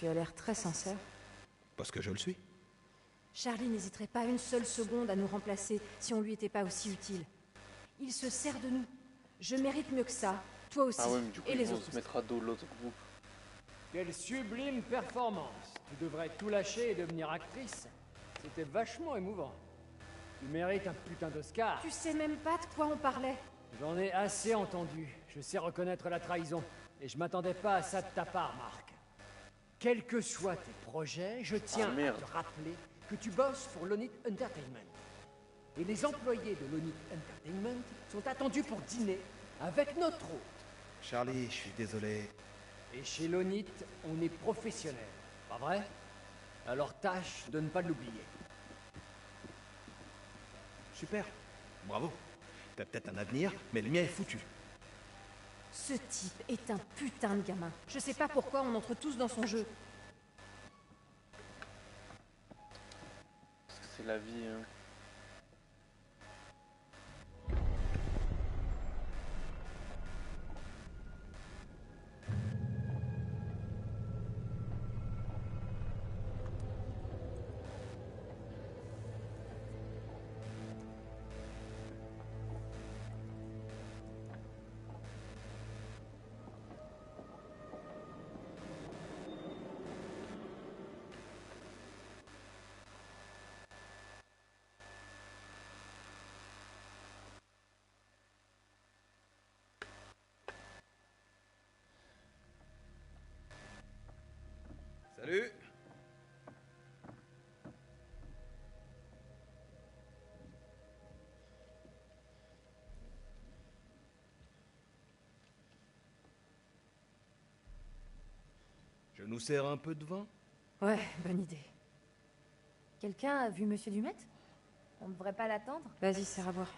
as l'air très sincère. Parce que je le suis. Charlie n'hésiterait pas une seule seconde à nous remplacer si on lui était pas aussi utile. Il se sert de nous. Je mérite mieux que ça. Toi aussi. Ah ouais, mais du coup, et ils les vont autres. se mettre à dos l'autre groupe. Quelle sublime performance. Tu devrais tout lâcher et devenir actrice. C'était vachement émouvant. Tu mérites un putain d'Oscar. Tu sais même pas de quoi on parlait. J'en ai assez entendu. Je sais reconnaître la trahison. Et je m'attendais pas à ça de ta part, Marc. Quels que soient tes projets, je tiens à merde. te rappeler que tu bosses pour l'Onit Entertainment. Et les employés de l'Onit Entertainment sont attendus pour dîner avec notre hôte. Charlie, je suis désolé. Et chez l'Onit, on est professionnel, pas vrai? Alors tâche de ne pas l'oublier. Super. Bravo. T'as peut-être un avenir, mais le mien est foutu. Ce type est un putain de gamin. Je sais pas pourquoi on entre tous dans son jeu. Parce que c'est la vie, hein. Salut. Je nous sers un peu de vin? Ouais, bonne idée. Quelqu'un a vu Monsieur Dumet? On ne devrait pas l'attendre? Vas-y, serre à boire.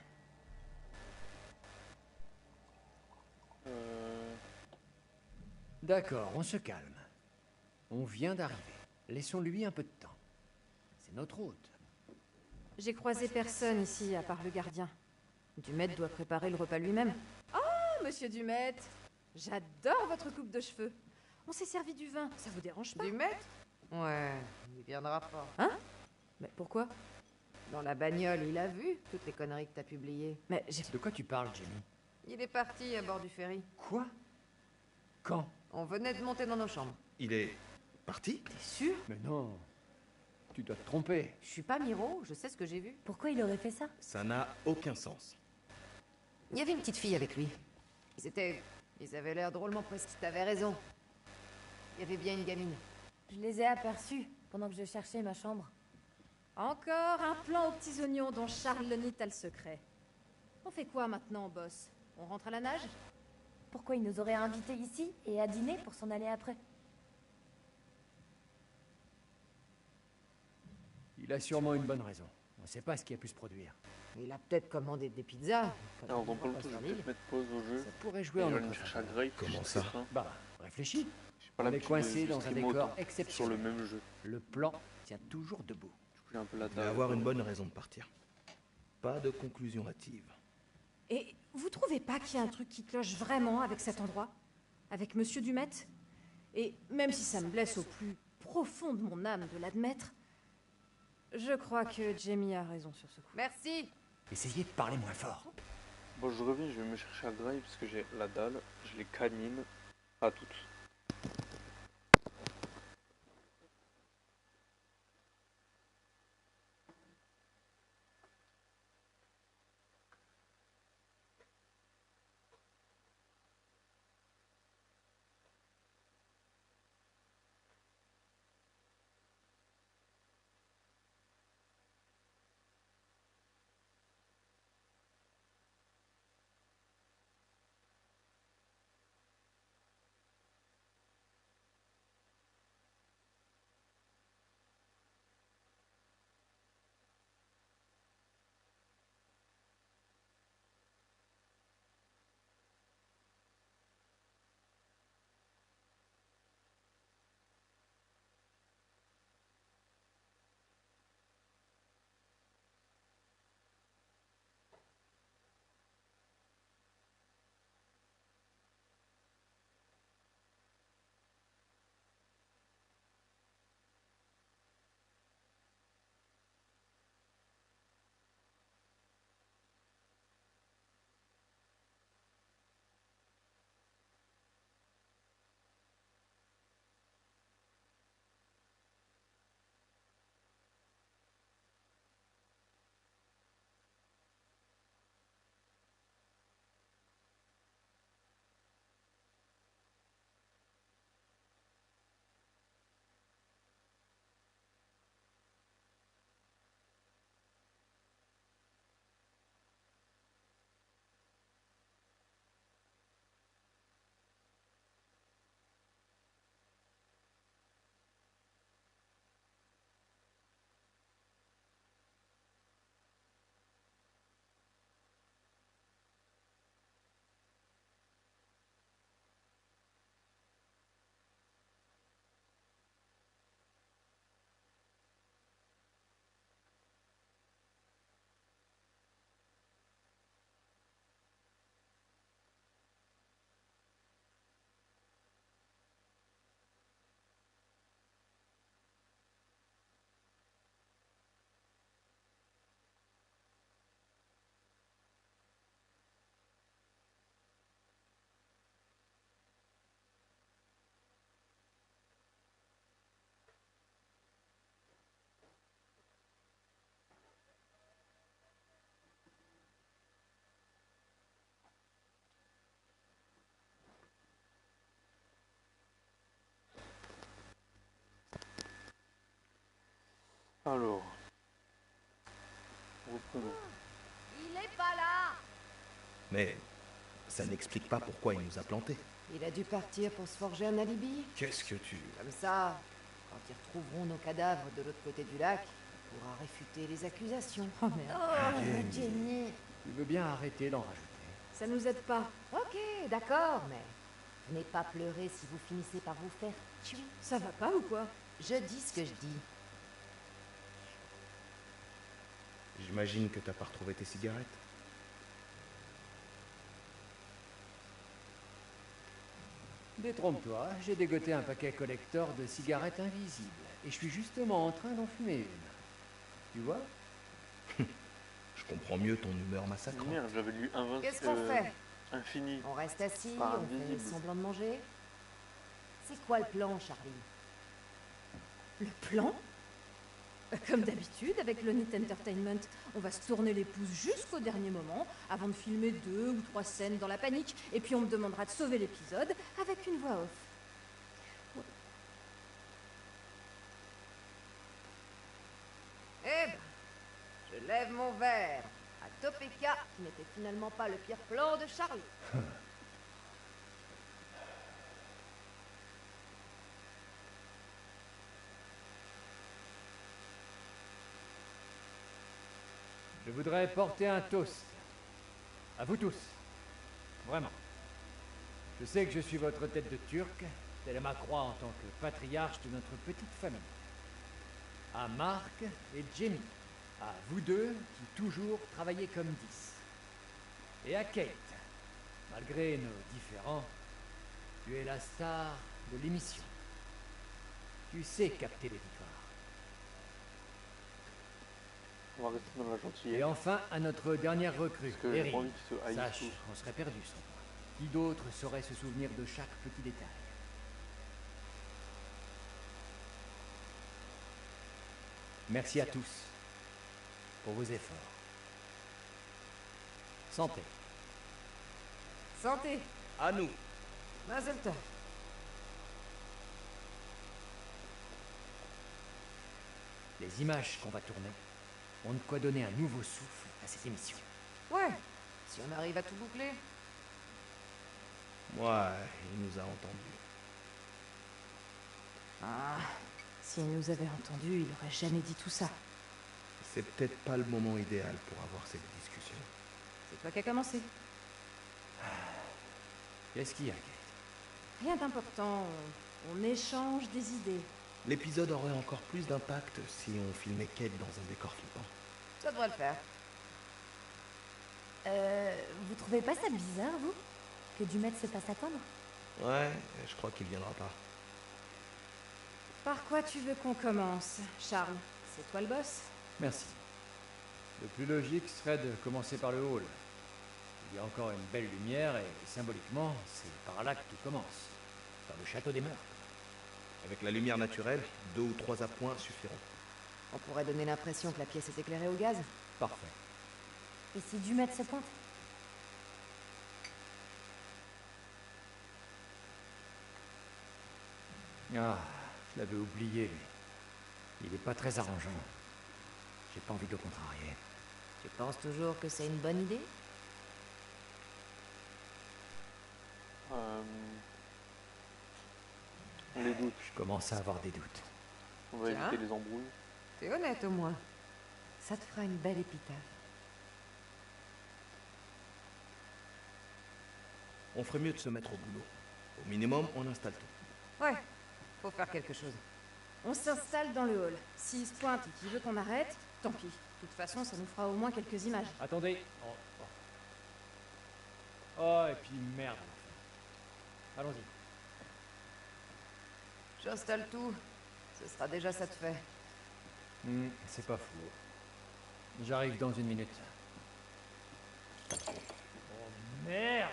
D'accord, on se calme. On vient d'arriver. Laissons-lui un peu de temps. C'est notre hôte. J'ai croisé personne ici, à part le gardien. Dumet doit préparer le repas lui-même. Oh, monsieur Dumet! J'adore votre coupe de cheveux. On s'est servi du vin, ça vous dérange pas? Dumet? Ouais, il viendra pas. Hein? Mais pourquoi? Dans la bagnole, il a vu toutes les conneries que t'as publiées. Mais j'ai... De quoi tu parles, Jenny? Il est parti à bord du ferry. Quoi? Quand? On venait de monter dans nos chambres. Il est parti? T'es sûr? Mais non. Tu dois te tromper. Je suis pas Miro, je sais ce que j'ai vu. Pourquoi il aurait fait ça? Ça n'a aucun sens. Il y avait une petite fille avec lui. Ils avaient l'air drôlement presque. T'avais raison. Il y avait bien une gamine. Je les ai aperçus pendant que je cherchais ma chambre. Encore un plan aux petits oignons dont Charles Lenit a le secret. On fait quoi maintenant, boss? On rentre à la nage? Pourquoi il nous aurait invités ici et à dîner pour s'en aller après? Il a sûrement une bonne raison. On ne sait pas ce qui a pu se produire. Il a peut-être commandé des pizzas. Alors, dans pas longtemps, je vais peut-être mettre pause au jeu. Ça pourrait jouer Et en je vais notre aller chercher à faveur. Grape. Comment j'ai ça? très faim. Bah, réfléchis. J'ai pas On est l'habitude coincé de dans un streamer décor autant sur exceptionnel. le même jeu. Le plan tient toujours debout. Du coup, j'ai un peu la Il va dalle. avoir une bonne raison de partir. Pas de conclusion hâtive. Et vous trouvez pas qu'il y a un truc qui cloche vraiment avec cet endroit? Avec Monsieur Dumet? Et même si ça me blesse au plus profond de mon âme de l'admettre, je crois que Jamie a raison sur ce coup. Merci! Essayez de parler moins fort. Bon, je reviens, je vais me chercher à Grape parce que j'ai la dalle. Je les canine. À toutes. Alors. Reprenons. Il est pas là! Mais ça n'explique pas pourquoi il nous a plantés. Il a dû partir pour se forger un alibi. Qu'est-ce que tu... Comme ça, quand ils retrouveront nos cadavres de l'autre côté du lac, il pourra réfuter les accusations. Oh merde. Oh, Jenny. Tu veux bien arrêter d'en rajouter? Ça nous aide pas. Ok, d'accord, mais venez pas pleurer si vous finissez par vous faire tuer. Ça va pas ou quoi? Je dis ce que je dis. J'imagine que t'as pas retrouvé tes cigarettes. Détrompe-toi, j'ai dégoté un paquet collector de cigarettes invisibles. Et je suis justement en train d'en fumer une. Tu vois? Je comprends mieux ton humeur massacrante. Merde, j'avais lu Qu'est-ce qu'on fait? Infini. On reste assis, Pas on fait invisible. semblant de manger. C'est quoi le plan, Charlie? Le plan? Comme d'habitude, avec Lonit Entertainment, on va se tourner les pouces jusqu'au dernier moment, avant de filmer 2 ou 3 scènes dans la panique, et puis on me demandera de sauver l'épisode avec une voix off. Ouais. Eh ben, je lève mon verre à Topeka, qui n'était finalement pas le pire plan de Charlie. Je voudrais porter un toast. À vous tous. Vraiment. Je sais que je suis votre tête de turc, telle est ma croix en tant que patriarche de notre petite famille. À Mark et Jamie. À vous deux qui toujours travaillez comme 10. Et à Kate. Malgré nos différends, tu es la star de l'émission. Tu sais capter les victoires. On va rester dans la Et gentillesse. enfin, à notre dernière recrue, Parce que j'ai pas Erin. envie qu'ils se haïssent Sache tous. qu'on serait perdu sans toi. Qui d'autre saurait se souvenir de chaque petit détail? Merci à tous pour vos efforts. Santé. Santé, À nous. Mazel tov. Les images qu'on va tourner ont de quoi donner un nouveau souffle à cette émission. Ouais, si on arrive à tout boucler. Ouais, il nous a entendus. Ah, s'il nous avait entendus, il aurait jamais dit tout ça. C'est peut-être pas le moment idéal pour avoir cette discussion. C'est toi qui as commencé. Qu'est-ce qu'il y a, Kate? Rien d'important, on échange des idées. L'épisode aurait encore plus d'impact si on filmait Kate dans un décor flippant. Ça devrait le faire. Vous trouvez pas ça bizarre, vous? Que Dumet se fasse attendre? Ouais, je crois qu'il viendra pas. Par quoi tu veux qu'on commence, Charles? C'est toi le boss? Merci. Le plus logique serait de commencer par le hall. Il y a encore une belle lumière et symboliquement, c'est par là que tout commence. Par le château des meurtres. Avec la lumière naturelle, 2 ou 3 appoints suffiront. On pourrait donner l'impression que la pièce est éclairée au gaz. Parfait. Et si Dumet se pointe? Ah, je l'avais oublié, mais il est pas très arrangeant. J'ai pas envie de le contrarier. Tu penses toujours que c'est une bonne idée? Les doutes. Je commence à avoir des doutes. On va Tiens. éviter les embrouilles. T'es honnête au moins. Ça te fera une belle épitaphe. On ferait mieux de se mettre au boulot. Au minimum, on installe tout. Ouais, faut faire quelque chose. On s'installe dans le hall. S'il se pointe et qu'il veut qu'on arrête, tant pis. De toute façon, ça nous fera au moins quelques images. Attendez. Oh, oh. Oh, et puis merde. Allons-y. J'installe tout. Ce sera déjà ça de fait. C'est pas fou. J'arrive dans une minute. Oh merde!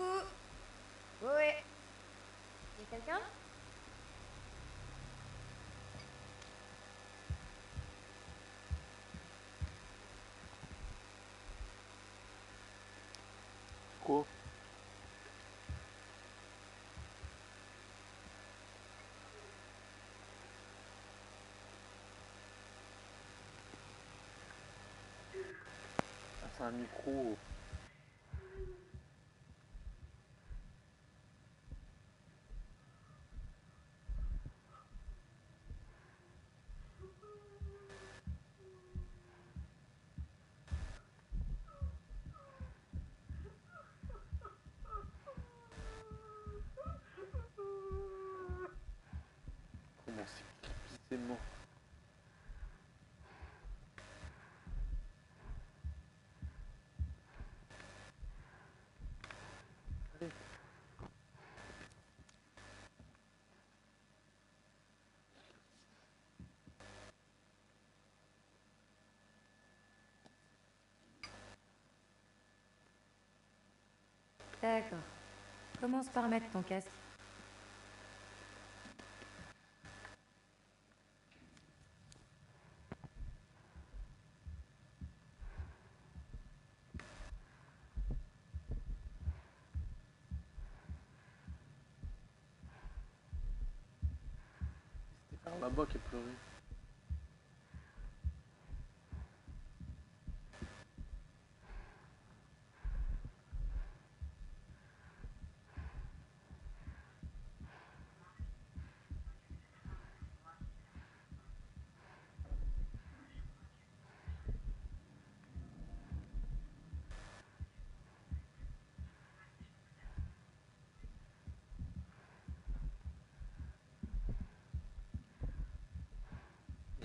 Coucou. Ouais. Y'a quelqu'un? Quoi? Ah, c'est un micro. Comment c'est mort? D'accord. Commence par mettre ton casque. C'était par là-bas qu'elle pleurait.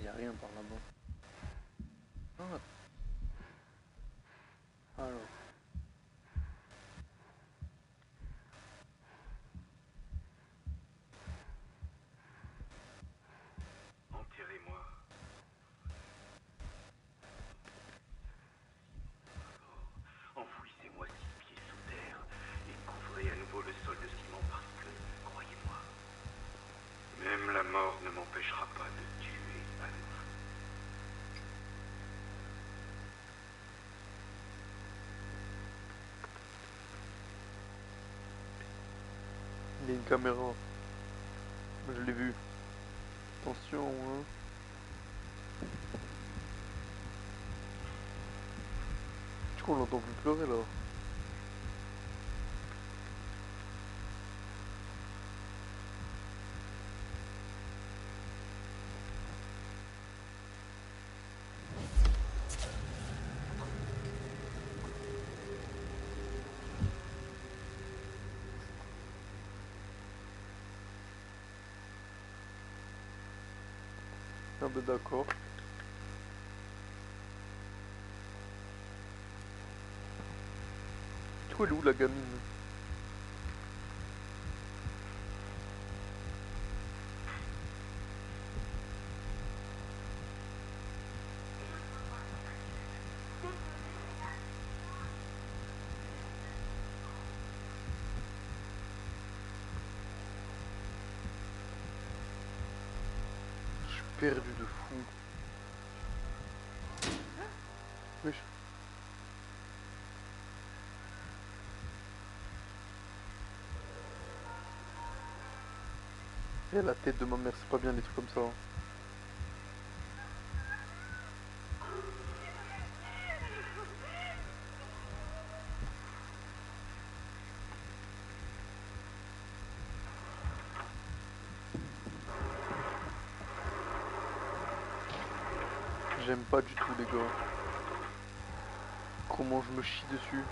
Il n'y a rien par là-bas. Ah. Alors. Enterrez-moi. Enfouissez-moi 6 pieds sous terre et couvrez à nouveau le sol de ciment parce que, croyez-moi, même la mort ne m'empêchera pas de tuer à nouveau. Il y a une caméra. Je l'ai vu. Attention, hein. Du coup, on l'entend plus pleurer là. Ah bah d'accord. Du coup, elle est où la gamine? Je suis perdu de fou. Wesh. Et la tête de ma mère, c'est pas bien les trucs comme ça. J'aime pas du tout les gars. Comment je me chie dessus.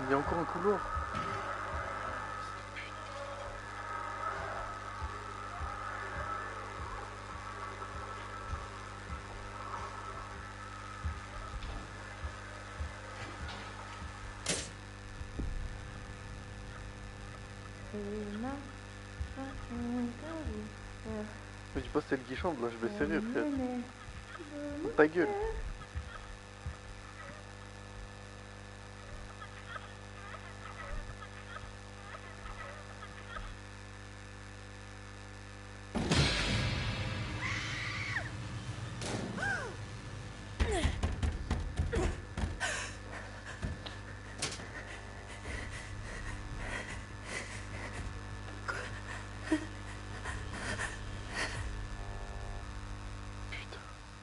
Il y a encore un couloir. Me dis pas c'était le qui chante, là je vais serrer frère. Ta gueule.